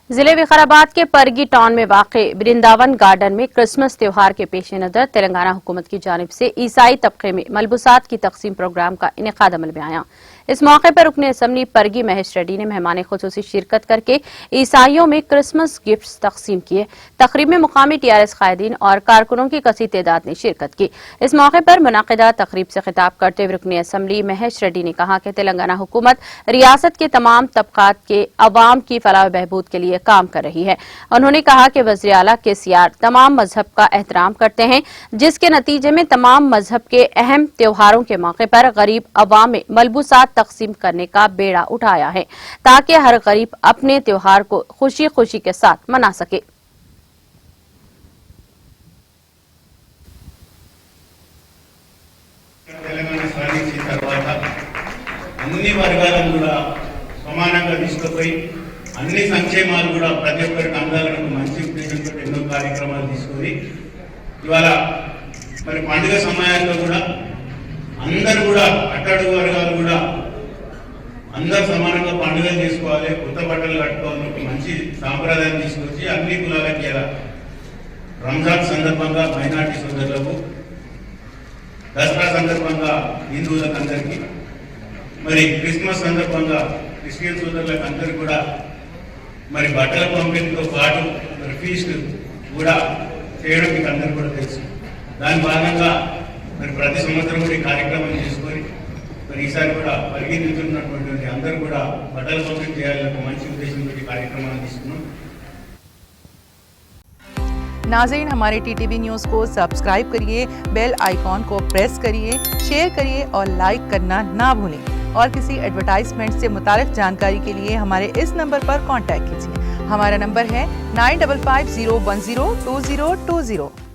जिले विकाराबाद के परगी टाउन में वाक़ वृंदावन गार्डन में क्रिसमस त्योहार के पेश नज़र तेलंगाना हुकूमत की जानिब से ईसाई तबके में मलबूसात की तकसीम प्रोग्राम का इनेकाद अमल में आया। इस मौके पर रुकने असम्बली परगी महेश रेड्डी ने मेहमान खुसूसी शिरकत करके ईसाइयों में क्रिसमस गिफ्ट्स तकसीम किए। तकरीब में मुकामी TRS कायदीन और कारकुनों की कसी तादाद ने शिरकत की। इस मौके पर मुनाकिदा तकरीब से खिताब करते हुए रुकने असम्बली महेश रेड्डी ने कहा कि तेलंगाना हुकूमत रियासत के तमाम तबकात के अवाम की फलाह बहबूद के लिए काम कर रही है। उन्होंने कहा कि वज़ीर आला KCR तमाम मजहब का एहतराम करते हैं, जिसके नतीजे में तमाम मजहब के अहम त्योहारों के मौके पर गरीब अवाम में मलबूसात तकसीम करने का बेड़ा उठाया है, ताकि हर गरीब अपने त्योहार को खुशी खुशी के साथ मना सके। అన్ని వర్గాలను కూడా సమానంగా తీసుకుపోయి అన్ని సంక్షేమాలు కూడా ప్రతి ఒక్కరికి అందాలని మంచి ఉద్దేశంతో ఎన్నో కార్యక్రమాలు తీసుకొని ఇవాళ మరి పండుగ సమయాల్లో కూడా అందరూ కూడా అట్టడుగు వర్గాలు కూడా అందరూ సమానంగా పండుగలు చేసుకోవాలి, కొత్త బట్టలు కట్టుకోవాలని ఒక మంచి సాంప్రదాయం తీసుకొచ్చి అన్ని కులాలకి ఇలా రంజాన్ సందర్భంగా మైనార్టీ సోదరులకు, దసరా సందర్భంగా హిందువులకు అందరికీ, మరి క్రిస్మస్ సందర్భంగా క్రిస్టియన్ సోదరులకు అందరూ కూడా మరి బట్టల పంపిణీతో పాటు మరి ఫీస్ట్ కూడా చేయడం మీకు అందరూ కూడా తెలుసు. దాని భాగంగా మరి ప్రతి సంవత్సరం కూడా ఈ కార్యక్రమం చేసుకొని మరి ఈసారి కూడా పరిగెత్తుతున్నటువంటి అందరూ కూడా బట్టల పంపిణీ చేయాలని ఒక మంచి ఉద్దేశంతో ఈ కార్యక్రమాన్ని తీసుకున్నాం. नाज़रीन, हमारे TTV न्यूज़ को सब्सक्राइब करिए, बेल आइकॉन को प्रेस करिए, शेयर करिए और लाइक करना ना भूलें। और किसी एडवर्टाइजमेंट से मुताल्लिक़ जानकारी के लिए हमारे इस नंबर पर कांटेक्ट कीजिए। हमारा नंबर है 9550102020।